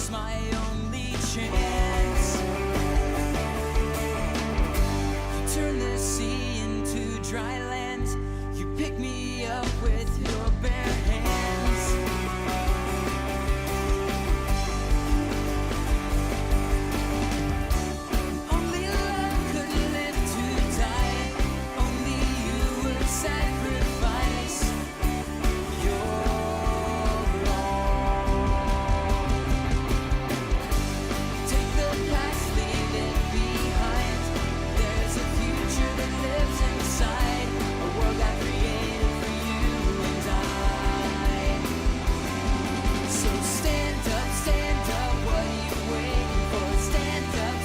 source, my only chance. You turn the sea into dry land. You pick me up with your bare hands. Only love could live to die. Only you would sacrifice your own. Take the past, leave it behind. There's a future that lives inside a world I created for you and I. So stand up, what are you waiting for? Stand up,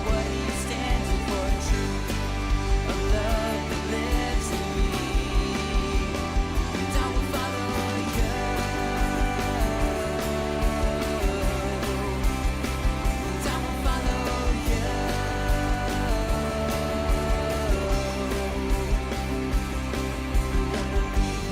what are you standing for? Truth, a love that lives in me, and I will follow you, and I will follow you.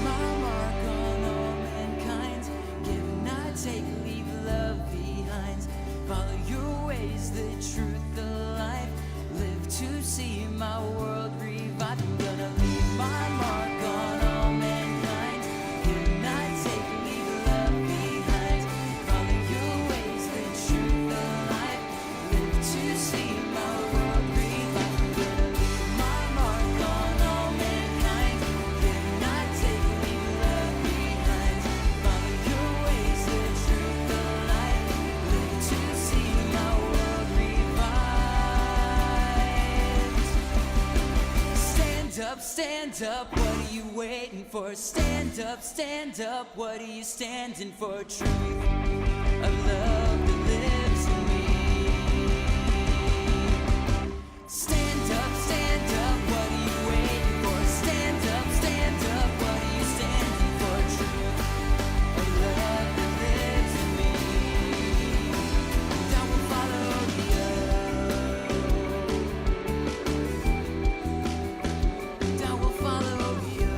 My mark on all mankind, give, not take, leave love behind. Follow your ways, the truth, the life. Live to see my world revive. I'm gonna leave my mark on all mankind. Give, not take, leave love behind. Follow your ways, the truth, the life. Live to see my world revive. I'm gonna leave my mark on all mankind. Give, not take, leave love behind. Follow your ways, the truth, the life. Live to see my world revived. Stand up, what are you waiting for? Stand up, what are you standing for? Truth, a love that lives in me. Stand up, what are you waiting for? Stand up, what are you standing for? Truth, a love that lives in me, and I will follow you, and I will follow you,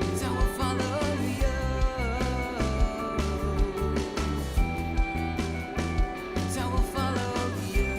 and I will follow you, and I will follow you.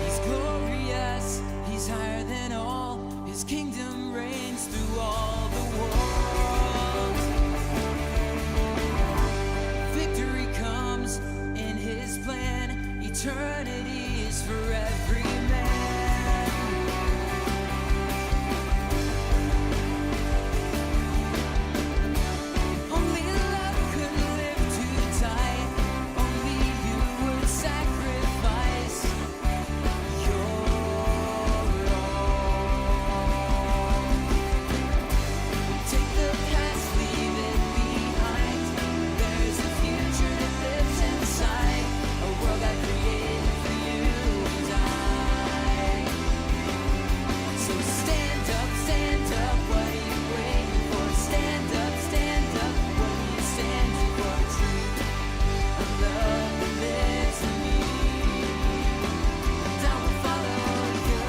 He's glorious, he's higher than all. His kingdom reigns through all the world. Victory comes in his plan. Eternity is for every man. Only love could live to die. Only you would sacrifice your own. Take the past, leave it behind. There's a future that lives inside a world I created for you and I. So stand up, what are you waiting for? Stand up, what are you standing for? Truth, a love that lives in me, and I will follow you.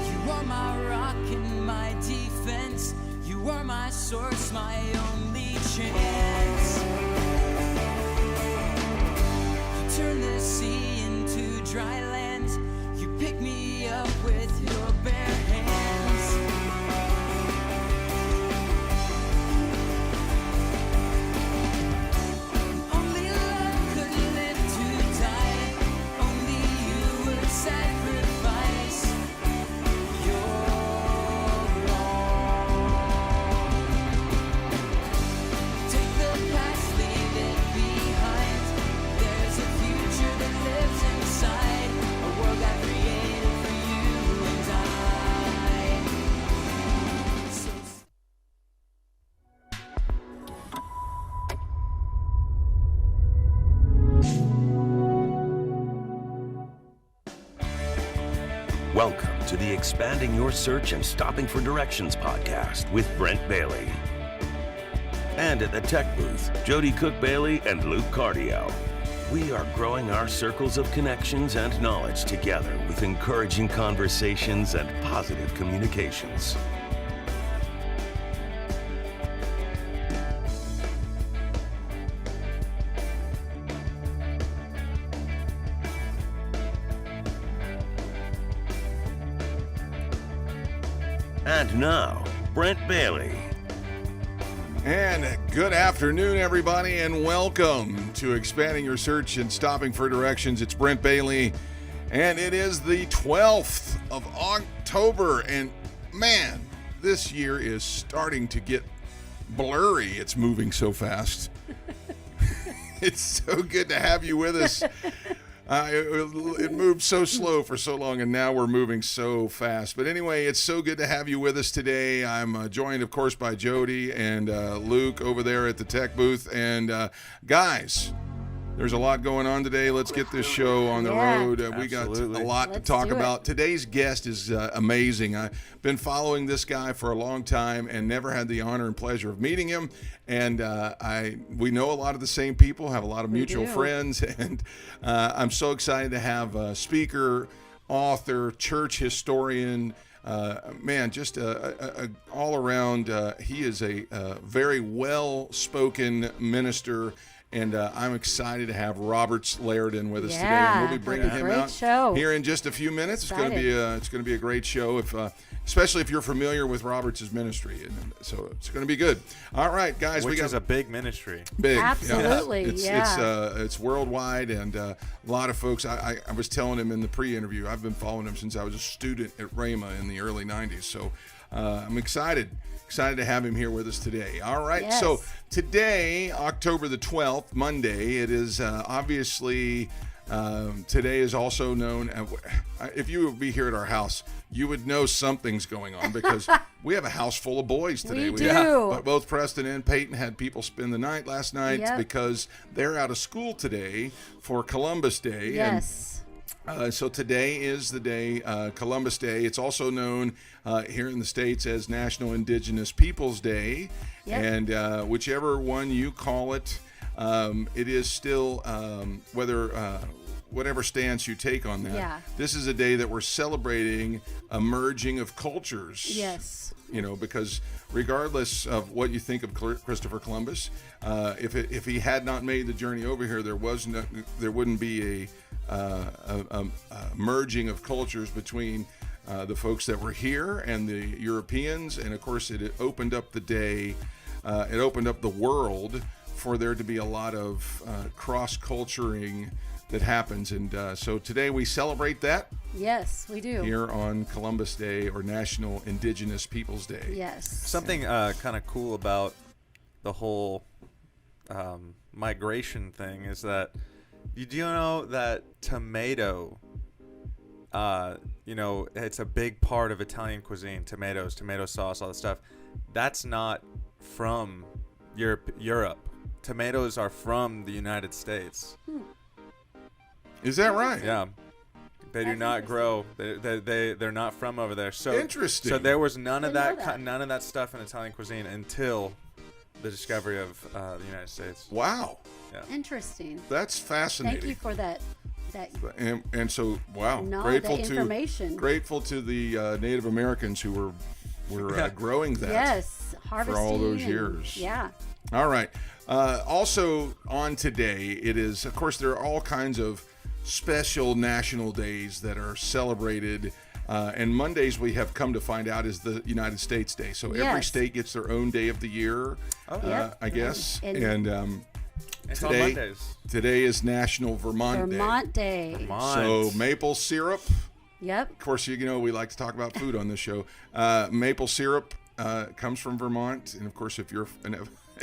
You are my rock and my defense. You are my source, my only chance. Welcome to the Expanding Your Search and Stopping for Directions podcast with Brent Bailey. And at the tech booth, Jody Cook-Bailey and Luke Cardiel. We are growing our circles of connections and knowledge together with encouraging conversations and positive communications. And now, Brent Bailey. And good afternoon, everybody, and welcome to Expanding Your Search and Stopping for Directions. It's Brent Bailey, and it is the 12th of October, and man, this year is starting to get blurry. It's moving so fast. It's so good to have you with us. It moved so slow for so long, and now we're moving so fast. But anyway, it's so good to have you with us today. I'm joined, of course, by Jody and Luke over there at the tech booth. And guys, there's a lot going on today. Let's get this show on the road. We got a lot to talk about. Today's guest is amazing. I've been following this guy for a long time and never had the honor and pleasure of meeting him. And we know a lot of the same people, have a lot of mutual friends. And I'm so excited to have a speaker, author, church historian, just all around. He is a very well-spoken minister. And I'm excited to have Roberts Liardon with us today. And we'll be bringing him out here in just a few minutes. It's going to be a great show, especially if you're familiar with Roberts' ministry. And so it's going to be good. All right, guys, Which is a big ministry. Big, absolutely. It's worldwide, and a lot of folks. I was telling him in the pre-interview. I've been following him since I was a student at Rhema in the early '90s. So I'm excited to have him here with us today. All right, So today, October the 12th, Monday, it is obviously, today is also known, if you would be here at our house, you would know something's going on because we have a house full of boys today. We do. But both Preston and Peyton had people spend the night last night because they're out of school today for Columbus Day. Yes. So today is the day, Columbus Day. It's also known here in the States as National Indigenous Peoples Day. Yep. And whichever one you call it, it is still, whatever stance you take on that. This is a day that we're celebrating a merging of cultures. Yes. You know, because regardless of what you think of Christopher Columbus, if he had not made the journey over here, there wouldn't be a merging of cultures between the folks that were here and the Europeans, and of course it opened up the day, it opened up the world for there to be a lot of cross-culturing that happens, and so today we celebrate that. Yes, we do. Here on Columbus Day, or National Indigenous Peoples Day. Yes. Something kind of cool about the whole migration thing is that you do know that tomato, it's a big part of Italian cuisine. Tomatoes, tomato sauce, all that stuff. That's not from Europe. Tomatoes are from the United States. Is that right? Yeah. They do not grow. They're not from over there. So interesting. So there was none of that stuff in Italian cuisine until the discovery of the United States. Wow. Yeah. Interesting. That's fascinating. Thank you for that. And so grateful to the Native Americans who were growing that. Yes, harvesting for all those years. Yeah. All right. Also on today, it is, of course, there are all kinds of special national days that are celebrated, and Mondays we have come to find out is the United States Day. So every state gets their own day of the year, I guess. And today is National Vermont Day. Vermont. So maple syrup. Yep. Of course, we like to talk about food on this show. Maple syrup comes from Vermont, and of course, if you're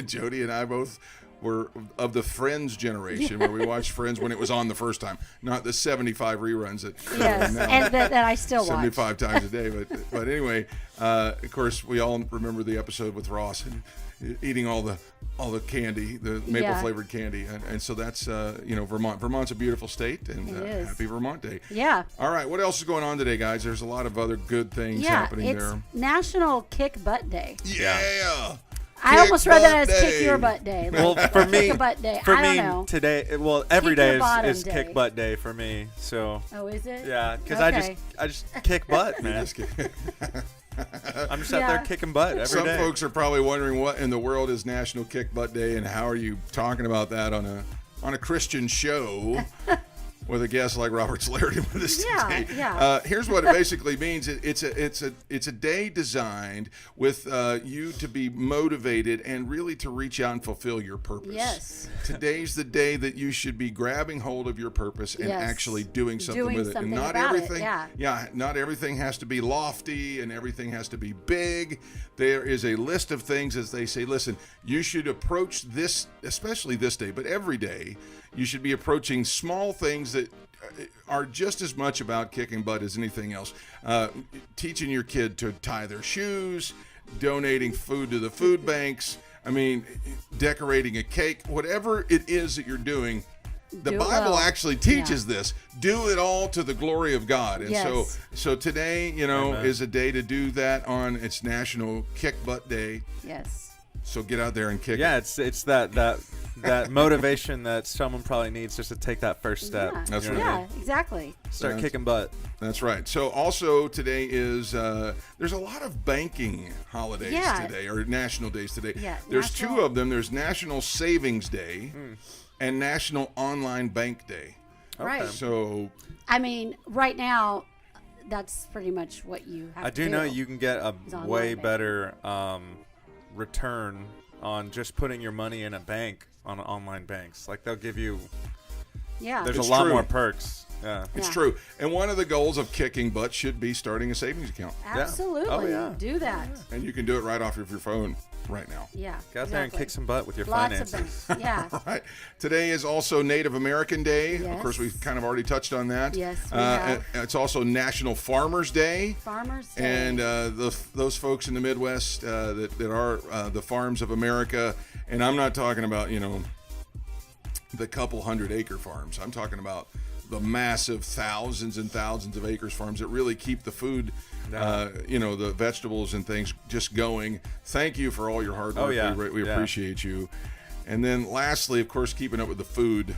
Jody and I both we're of the Friends generation, where we watched Friends when it was on the first time, not the 75 reruns that Yes, now, and that I still watch. 75 times a day. But anyway, of course, we all remember the episode with Ross and eating all the candy, the maple flavored candy, and so that's Vermont. Vermont's a beautiful state, and It is. happy Vermont Day. Yeah. All right, what else is going on today, guys? There's a lot of other good things happening it's there. National Kick Butt Day. Yeah. I almost read that as Butt Kick Day. Your Butt Day. Like, Well, for me, Kick a Butt Day. for I don't me know. today, well, every Kick day your bottom is day. kick butt day for me. So Oh, is it? yeah, because Okay. I just kick butt, man. Just kidding. I'm just out there kicking butt every Some day. folks are probably wondering what in the world is National Kick Butt Day, and how are you talking about that on a Christian show with a guest like Roberts Liardon with us today. Yeah. Here's what it basically means. It's a day designed with you to be motivated and really to reach out and fulfill your purpose. Yes. Today's the day that you should be grabbing hold of your purpose and Yes. actually doing something Doing with it. And something not about it, everything. yeah. Not everything has to be lofty and everything has to be big. There is a list of things, as they say. Listen, you should approach this, especially this day, but every day, you should be approaching small things that are just as much about kicking butt as anything else. Teaching your kid to tie their shoes, donating food to the food banks, decorating a cake, whatever it is that you're doing. The Do it Bible well. actually teaches this. Do it all to the glory of God. And Yes. so today, Amen. is a day to do that on. It's National Kick Butt Day. Yes. So get out there and kick Yeah, it. it's that motivation that someone probably needs just to take that first step. Yeah. That's You right. know what I Yeah, mean? exactly. Start kicking butt. That's right. So also today is there's a lot of banking holidays Yeah. today, or national days today. Yeah, There's national- two of them. There's National Savings Day and National Online Bank Day. Right. So Right now, that's pretty much what you have I to do. do know you can get a It's online way banking. better return on just putting your money in a bank on online banks. Like they'll give you. Yeah. There's It's a lot true. more perks. Yeah. it's Yeah. true. And one of the goals of kicking butt should be starting a savings account. Absolutely. Oh, yeah. Do that. And you can do it right off of your phone right now. Yeah. Get out there and exactly. kick some butt with your Lots finances. of them. Yeah. All right. Today is also Native American Day. Of Yes. course, we've kind of already touched on that. Yes, we have. It's also National Farmers Day. Farmers Day. And those folks in the Midwest that are the farms of America, and I'm not talking about the couple 100-acre farms. I'm talking about the massive thousands and thousands of acres farms that really keep the food, the vegetables and things just going. Thank you for all your hard work. Oh, yeah. We Yeah. appreciate you. And then lastly, of course, keeping up with the food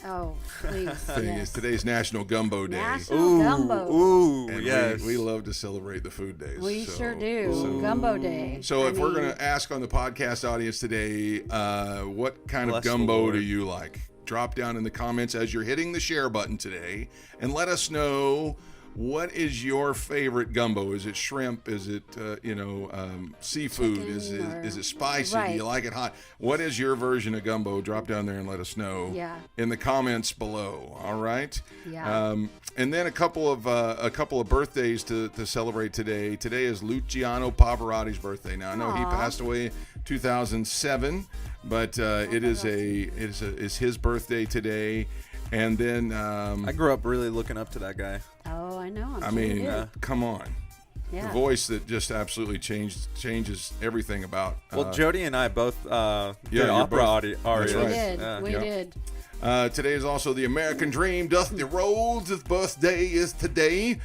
Oh, please. thing yes. is today's National Gumbo Day. National Gumbo. Ooh, And yes. we love to celebrate the food days. We so- sure do. Gumbo Day. So if we're mean, going to ask on the podcast audience today, what kind Bless of the gumbo Lord. do you like? Drop down in the comments as you're hitting the share button today and let us know, what is your favorite gumbo? Is it shrimp? Is it, seafood? Chicken Is or- it spicy? Do Right. you like it hot? What is your version of gumbo? Drop down there and let us know Yeah. in the comments below. All right. Yeah. And then a couple of birthdays to celebrate today. Today is Luciano Pavarotti's birthday. Now I know he Aw. passed away in 2007, but it is his birthday today. And then I grew up really looking up to that guy. Oh, I know. I'm sure you did. come on. Yeah. The voice that just absolutely changes everything about. Well, Jody and I both did you're opera both- arias. that's We right. did. Yeah. We Yeah. did. Today is also the American Dream. Dusty Rhodes' birthday is today.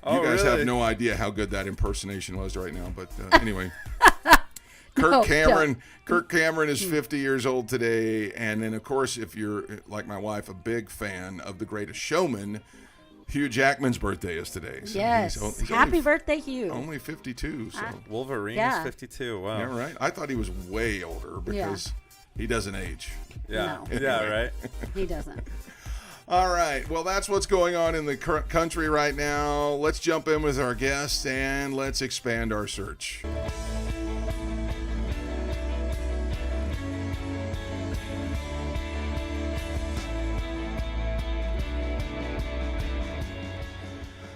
Oh, You guys really? have no idea how good that impersonation was right now, but anyway. No, Kirk Cameron is 50 years old today, and then of course, if you're like my wife, a big fan of The Greatest Showman, Hugh Jackman's birthday is today. So Yes. he's Happy only, birthday, Hugh. only 52. So Wolverine Yeah. is 52. Wow. yeah, right. I thought he was way older because he doesn't age. Yeah. No. Yeah, right. He doesn't. All right. Well, that's what's going on in the country right now. Let's jump in with our guests and let's expand our search.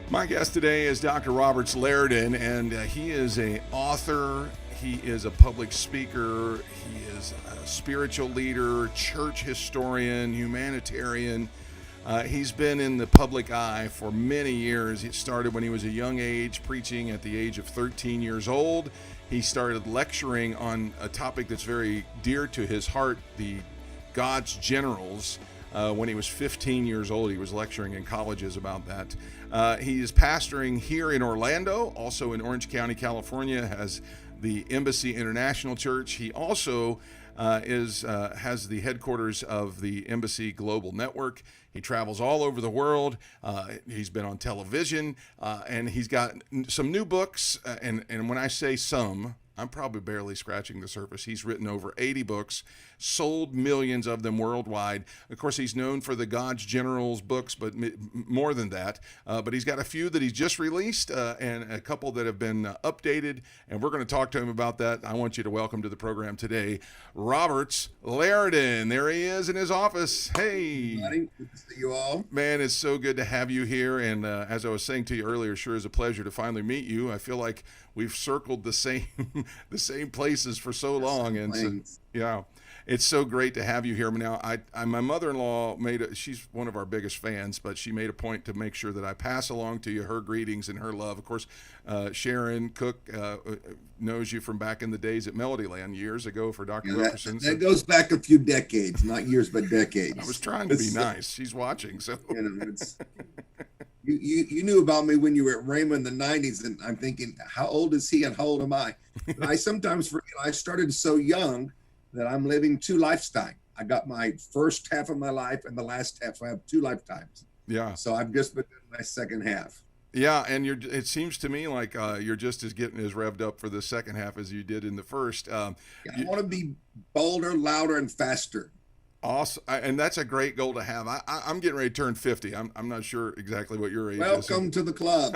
My guest today is Dr. Roberts Liardon, and he is an author. He is a public speaker. He is a spiritual leader, church historian, humanitarian. He's been in the public eye for many years. It started when he was a young age, preaching at the age of 13 years old. He started lecturing on a topic that's very dear to his heart, the God's generals. When he was 15 years old, he was lecturing in colleges about that. He is pastoring here in Orlando, also in Orange County, California, has the Embassy International Church. He also has the headquarters of the Embassy Global Network. He travels all over the world. He's been on television, and he's got some new books. And when I say some, I'm probably barely scratching the surface. He's written over 80 books, sold millions of them worldwide. Of course, he's known for the God's Generals books, but more than that. But he's got a few that he's just released and a couple that have been updated, and we're going to talk to him about that. I want you to welcome to the program today, Roberts Liardon. There he is in his office. Hey. Good to see you all. Man, it's so good to have you here. And as I was saying to you earlier, sure is a pleasure to finally meet you. I feel like we've circled the same the same places for so long, and so, yeah, it's so great to have you here. Now, my mother-in-law she's one of our biggest fans, but she made a point to make sure that I pass along to you her greetings and her love. Of course, Sharon Cook knows you from back in the days at Melodyland years ago for Dr. Wilkerson. That goes back a few decades, not years, but decades. I was trying to be nice. She's watching, so. You knew about me when you were at Raymond in the 90s, and I'm thinking, how old is he and how old am I? I sometimes forget, I started so young that I'm living two lifetimes. I got my first half of my life and the last half, so I have two lifetimes. Yeah. So I've just been in my second half. Yeah, and it seems to me like you're just getting as revved up for the second half as you did in the first. I want to be bolder, louder, and faster. Awesome, and that's a great goal to have. I'm getting ready to turn 50. I'm not sure exactly what your age is. Welcome to the club.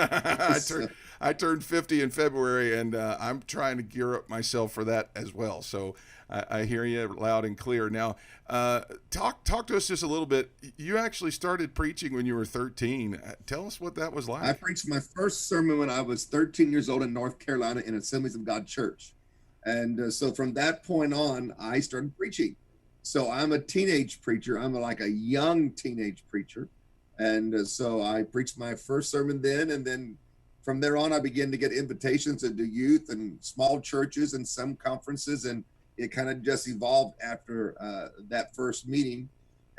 I turned 50 in February, and I'm trying to gear up myself for that as well. So I hear you loud and clear. Now, talk to us just a little bit. You actually started preaching when you were 13. Tell us what that was like. I preached my first sermon when I was 13 years old in North Carolina in Assemblies of God Church. And so from that point on, I started preaching. So I'm a teenage preacher. I'm like a young teenage preacher. And so I preached my first sermon then. And then from there on, I began to get invitations to do youth and small churches and some conferences. And it kind of just evolved after that first meeting.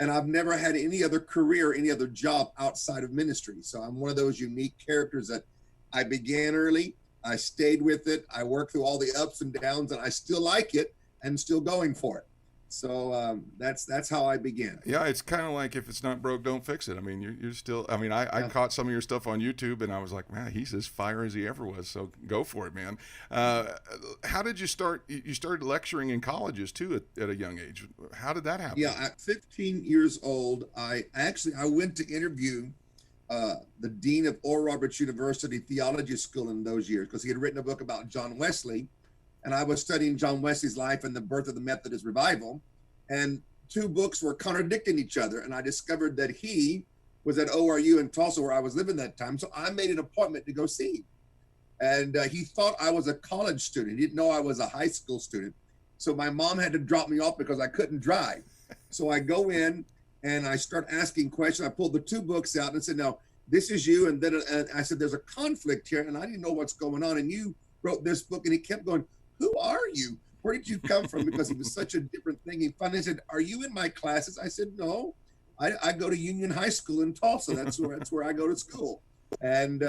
And I've never had any other career, any other job outside of ministry. So I'm one of those unique characters that I began early. I stayed with it. I worked through all the ups and downs, and I still like it and still going for it. So that's how I began. Yeah, it's kind of like if it's not broke, don't fix it. I mean, you're still. I mean, I caught some of your stuff on YouTube, and I was like, man, he's as fire as he ever was. So go for it, man. How did you start? You started lecturing in colleges too at a young age. How did that happen? Yeah, at 15 years old, I went to interview the dean of Oral Roberts University Theology School in those years because he had written a book about John Wesley. And I was studying John Wesley's life and the birth of the Methodist revival. And two books were contradicting each other. And I discovered that he was at ORU in Tulsa, where I was living that time. So I made an appointment to go see him. And he thought I was a college student. He didn't know I was a high school student. So my mom had to drop me off because I couldn't drive. So I go in and I start asking questions. I pulled the two books out and said, "No, this is you." And then I said, "There's a conflict here." And I didn't know what's going on. And you wrote this book. And he kept going, "Who are you? Where did you come from?" Because it was such a different thing. He finally said, "Are you in my classes?" I said, "No, I go to Union High School in Tulsa. That's where I go to school." And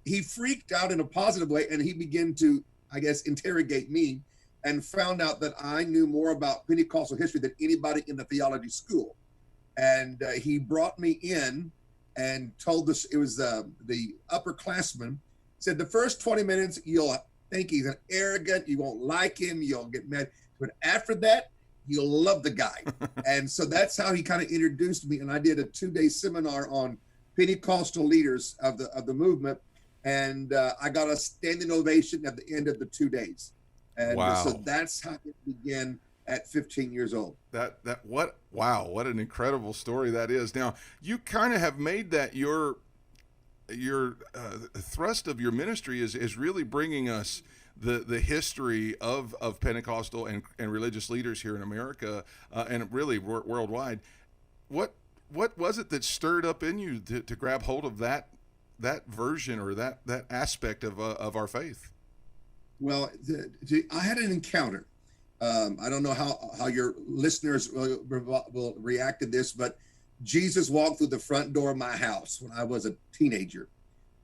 he freaked out in a positive way. And he began to, I guess, interrogate me and found out that I knew more about Pentecostal history than anybody in the theology school. And he brought me in and told us, it was the upperclassman, said, "The first 20 minutes, you'll think he's an arrogant, you won't like him, you'll get mad. But after that, you'll love the guy." And so that's how he kind of introduced me. And I did a 2-day seminar on Pentecostal leaders of the movement. And I got a standing ovation at the end of the 2 days. And wow. So that's how it began at 15 years old. What an incredible story that is. Now, you kind of have made that your your thrust of your ministry is really bringing us the history of Pentecostal and religious leaders here in America and really worldwide. What was it that stirred up in you to grab hold of that version or that aspect of our faith? Well, I had an encounter. I don't know how your listeners will react to this, but Jesus walked through the front door of my house when I was a teenager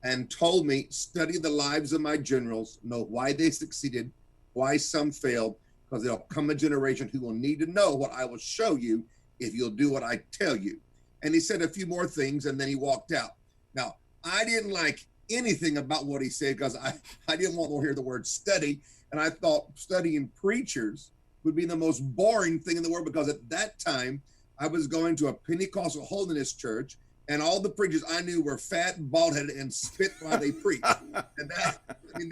and told me, study the lives of my generals, know why they succeeded, why some failed, because there'll come a generation who will need to know what I will show you if you'll do what I tell you. And he said a few more things, and then he walked out. Now, I didn't like anything about what he said because I didn't want to hear the word study. And I thought studying preachers would be the most boring thing in the world, because at that time, I was going to a Pentecostal holiness church, and all the preachers I knew were fat and bald-headed and spit while they preached. And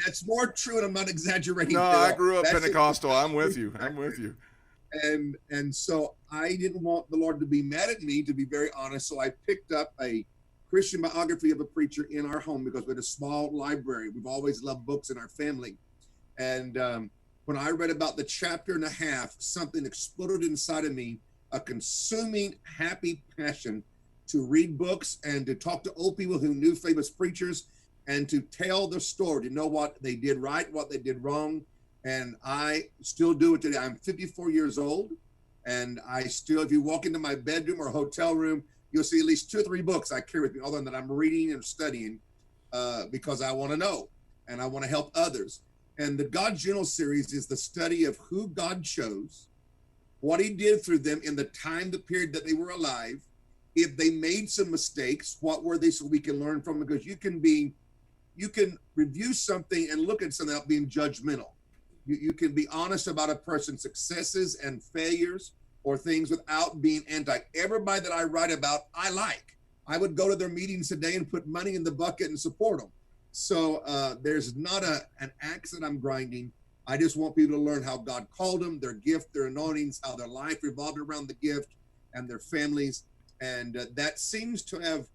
that's more true, and I'm not exaggerating. No, I grew up That's Pentecostal. I'm with you. I'm with you. And so I didn't want the Lord to be mad at me, to be very honest. So I picked up a Christian biography of a preacher in our home because we had a small library. We've always loved books in our family. And when I read about the chapter and a half, something exploded inside of me, a consuming, happy passion to read books and to talk to old people who knew famous preachers and to tell the story, to know what they did right, what they did wrong. And I still do it today. I'm 54 years old, and I still, if you walk into my bedroom or hotel room, you'll see at least 2 or 3 books I carry with me, other than that I'm reading and studying because I want to know and I want to help others. And the God General series is the study of who God chose, what he did through them in the time, the period that they were alive. If they made some mistakes, what were they, so we can learn from them? Because you can review something and look at something without being judgmental. You can be honest about a person's successes and failures or things without being anti. Everybody that I write about, I like. I would go to their meetings today and put money in the bucket and support them. So there's not an axe that I'm grinding. I just want people to learn how God called them, their gift, their anointings, how their life revolved around the gift and their families. And that seems to have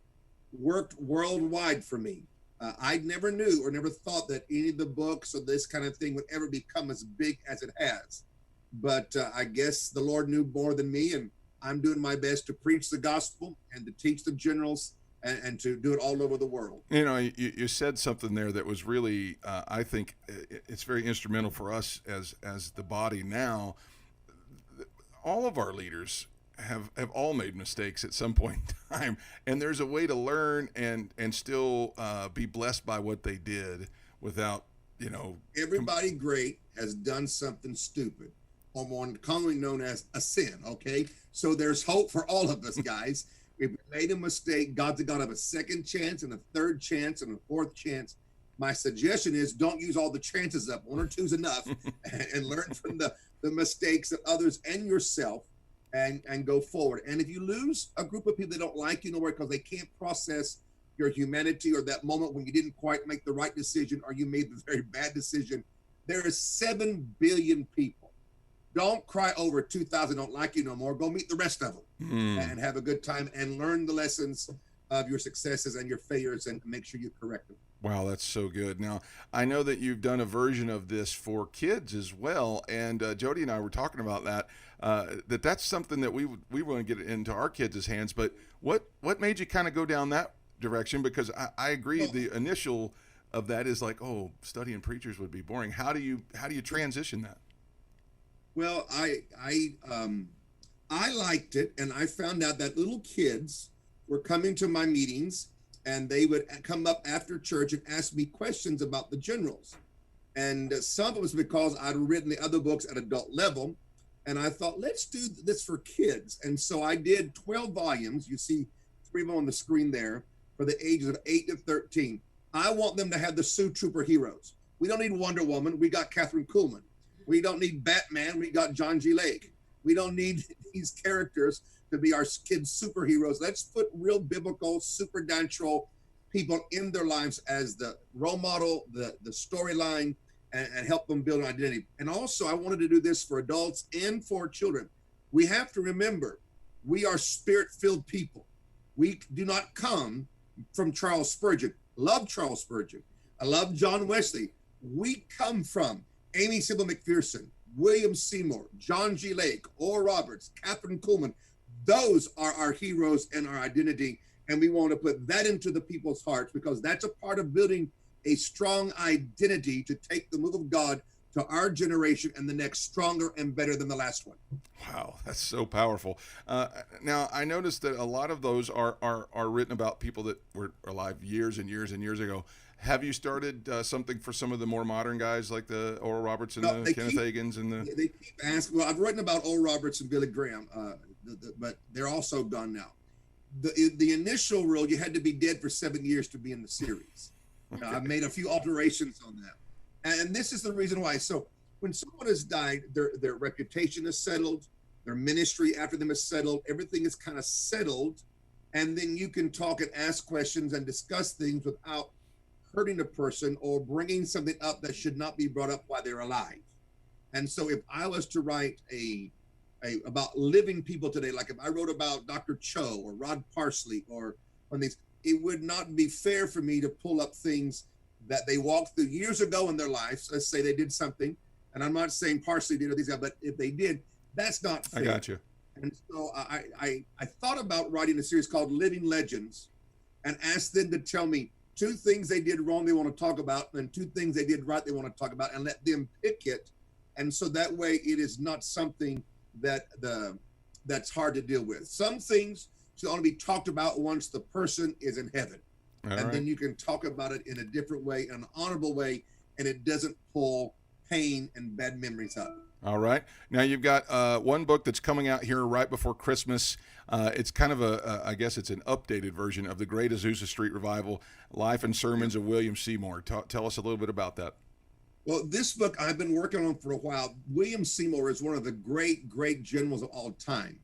worked worldwide for me. I never knew or never thought that any of the books or this kind of thing would ever become as big as it has. But I guess the Lord knew more than me, and I'm doing my best to preach the gospel and to teach the generals and to do it all over the world. You know, you said something there that was really, I think it's very instrumental for us as the body now. All of our leaders have all made mistakes at some point in time, and there's a way to learn and still be blessed by what they did without, you know. Everybody great has done something stupid, or more commonly known as a sin. Okay, so there's hope for all of us, guys. If we made a mistake, God's a God of a second chance and a third chance and a fourth chance. My suggestion is don't use all the chances up. 1 or 2 is enough, and learn from the mistakes of others and yourself. And go forward. And if you lose a group of people that don't like you nowhere because they can't process your humanity or that moment when you didn't quite make the right decision or you made the very bad decision, there is 7 billion people. Don't cry over 2,000 don't like you no more. Go meet the rest of them and have a good time and learn the lessons of your successes and your failures and make sure you correct them. Wow, that's so good. Now, I know that you've done a version of this for kids as well, and Jody and I were talking about that. That's something that we want to get into our kids' hands. But what made you kind of go down that direction? Because I agree, the initial of that is like, oh, studying preachers would be boring. How do you transition that? Well, I liked it, and I found out that little kids were coming to my meetings, and they would come up after church and ask me questions about the generals. And some of it was because I'd written the other books at adult level. And I thought, let's do this for kids. And so I did 12 volumes. You see 3 of them on the screen there for the ages of 8 to 13. I want them to have the Sioux Trooper heroes. We don't need Wonder Woman. We got Catherine Kuhlman. We don't need Batman. We got John G. Lake. We don't need these characters to be our kids' superheroes. Let's put real biblical, supernatural people in their lives as the role model, the storyline, and help them build an identity. And also, I wanted to do this for adults and for children. We have to remember, we are spirit-filled people. We do not come from Charles Spurgeon. love Charles Spurgeon. I love John Wesley. We come from Amy Sybil McPherson, William Seymour, John G. Lake, Oral Roberts, Catherine Kuhlman. Those are our heroes and our identity. And we want to put that into the people's hearts because that's a part of building a strong identity to take the move of God to our generation and the next stronger and better than the last one. Wow, that's so powerful. Now, I noticed that a lot of those are written about people that were alive years and years and years ago. Have you started something for some of the more modern guys like the Oral Roberts and the Kenneth Hagins and the? They keep asking. Well, I've written about Oral Roberts and Billy Graham, but they're also gone now. The initial rule, you had to be dead for 7 years to be in the series. Okay. I've made a few alterations on that. And this is the reason why. So when someone has died, their reputation is settled, their ministry after them is settled, everything is kind of settled. And then you can talk and ask questions and discuss things without hurting a person or bringing something up that should not be brought up while they're alive. And so if I was to write about living people today, like if I wrote about Dr. Cho or Rod Parsley or one of these, it would not be fair for me to pull up things that they walked through years ago in their lives. Let's say they did something, and I'm not saying Parsley did or these guys, but if they did, that's not fair. I got you. And so I thought about writing a series called Living Legends and asked them to tell me 2 things they did wrong they want to talk about and 2 things they did right they want to talk about and let them pick it. And so that way it is not something that's hard to deal with. Some things should only be talked about once the person is in heaven. Then you can talk about it in a different way, an honorable way, and it doesn't pull pain and bad memories up. All right. Now you've got one book that's coming out here right before Christmas. It's kind of I guess it's an updated version of the Great Azusa Street Revival, Life and Sermons of William Seymour. Tell us a little bit about that. Well, this book I've been working on for a while. William Seymour is one of the great, great generals of all time.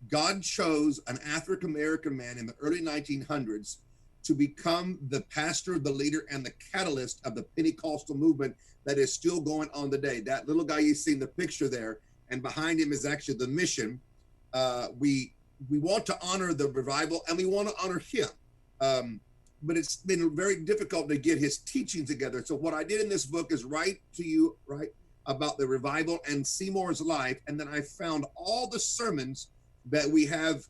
God chose an African-American man in the early 1900s to become the pastor, the leader, and the catalyst of the Pentecostal movement that is still going on today. That little guy you see in the picture there, and behind him is actually the mission. We want to honor the revival, and we want to honor him. But it's been very difficult to get his teaching together. So what I did in this book is write about the revival and Seymour's life, and then I found all the sermons that we have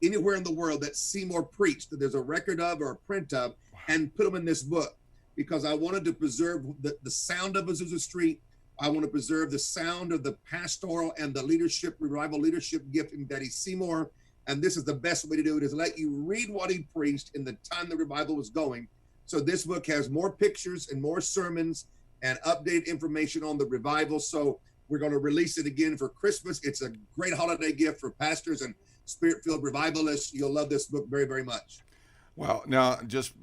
anywhere in the world that Seymour preached, that there's a record of or a print of, and put them in this book because I wanted to preserve the sound of Azusa Street. I want to preserve the sound of the pastoral and the leadership, revival leadership gift in Daddy Seymour. And this is the best way to do it, is let you read what he preached in the time the revival was going. So this book has more pictures and more sermons and updated information on the revival. So we're going to release it again for Christmas. It's a great holiday gift for pastors and Spirit-filled revivalists. You'll love this book very, very much. Wow. Now, just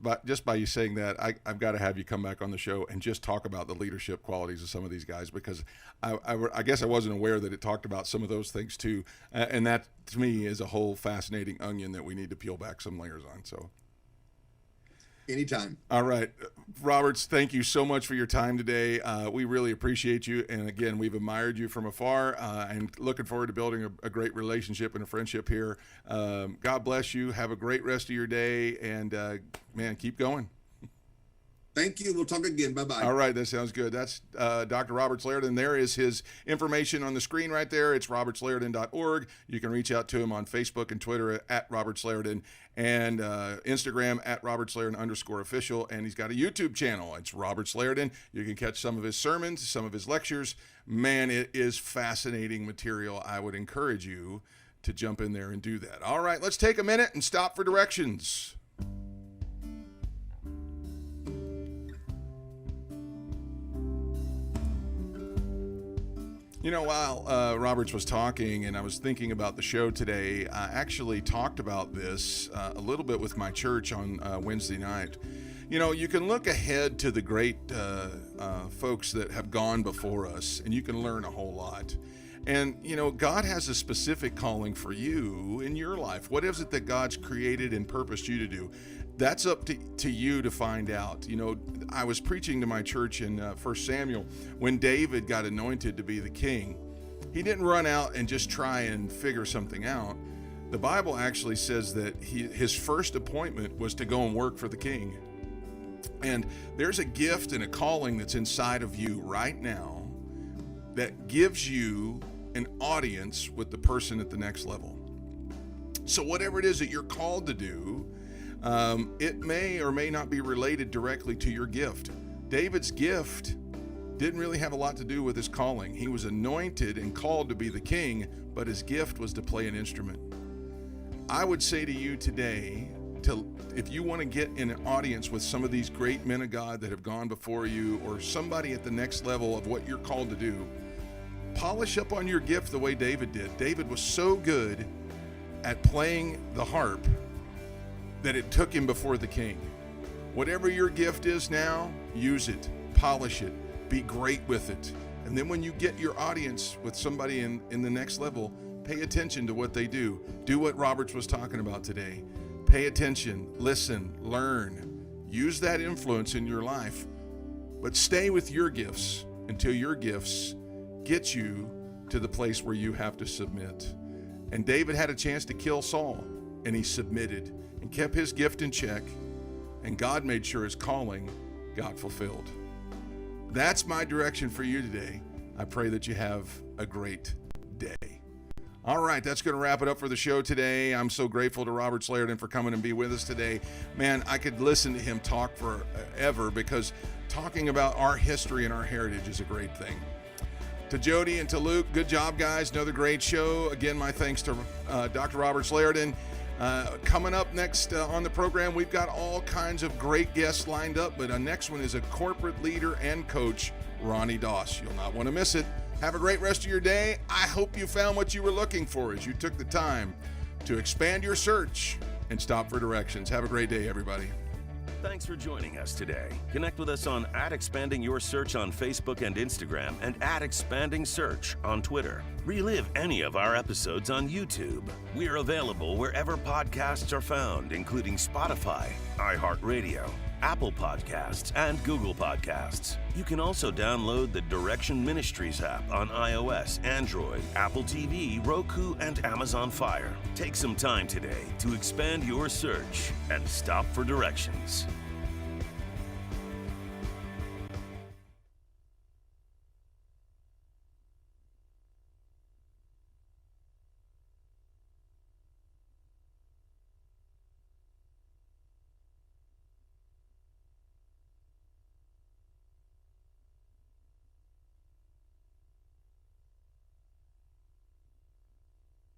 by you saying that, I've got to have you come back on the show and just talk about the leadership qualities of some of these guys, because I guess I wasn't aware that it talked about some of those things too. And that, to me, is a whole fascinating onion that we need to peel back some layers on. So anytime. All right. Roberts, thank you so much for your time today. We really appreciate you. And again, we've admired you from afar and looking forward to building a great relationship and a friendship here. God bless you. Have a great rest of your day. And, man, keep going. Thank you. We'll talk again. Bye-bye. All right. That sounds good. That's Dr. Roberts Liardon. There is his information on the screen right there. It's robertsliardon.org. You can reach out to him on Facebook and Twitter at Roberts Liardon, and Instagram at @RobertsLiardon_official. And he's got a YouTube channel. It's Roberts Liardon. You can catch some of his sermons, some of his lectures. Man, it is fascinating material. I would encourage you to jump in there and do that. All right. Let's take a minute and stop for directions. You know, while Roberts was talking and I was thinking about the show today, I actually talked about this a little bit with my church on Wednesday night. You know, you can look ahead to the great folks that have gone before us, and you can learn a whole lot. And, you know, God has a specific calling for you in your life. What is it that God's created and purposed you to do? That's up to you to find out. You know, I was preaching to my church in 1 Samuel when David got anointed to be the king. He didn't run out and just try and figure something out. The Bible actually says that his first appointment was to go and work for the king. And there's a gift and a calling that's inside of you right now that gives you an audience with the person at the next level. So whatever it is that you're called to do, it may or may not be related directly to your gift. David's gift didn't really have a lot to do with his calling. He was anointed and called to be the king, but his gift was to play an instrument. I would say to you today, if you want to get in an audience with some of these great men of God that have gone before you, or somebody at the next level of what you're called to do, polish up on your gift the way David did. David was so good at playing the harp that it took him before the king. Whatever your gift is now, use it, polish it, be great with it. And then when you get your audience with somebody in the next level, pay attention to what they do. Do what Roberts was talking about today. Pay attention, listen, learn. Use that influence in your life, but stay with your gifts until your gifts get you to the place where you have to submit. And David had a chance to kill Saul, and he submitted and kept his gift in check, and God made sure his calling got fulfilled. That's my direction for you today. I pray that you have a great day. All right, that's going to wrap it up for the show today. I'm so grateful to Roberts Liardon for coming and be with us today. Man, I could listen to him talk forever, because talking about our history and our heritage is a great thing. To Jody and to Luke, good job, guys. Another great show. Again, my thanks to Dr. Roberts Liardon. Coming up next on the program, we've got all kinds of great guests lined up, but our next one is a corporate leader and coach, Ronnie Doss. You'll not want to miss it. Have a great rest of your day. I hope you found what you were looking for as you took the time to expand your search and stop for directions. Have a great day, everybody. Thanks for joining us today. Connect with us on @ExpandingYourSearch on Facebook and Instagram, and @ExpandingSearch on Twitter. Relive any of our episodes on YouTube. We're available wherever podcasts are found, including Spotify, iHeartRadio, Apple Podcasts, and Google Podcasts. You can also download the Direction Ministries app on iOS, Android, Apple TV, Roku, and Amazon Fire. Take some time today to expand your search and stop for directions.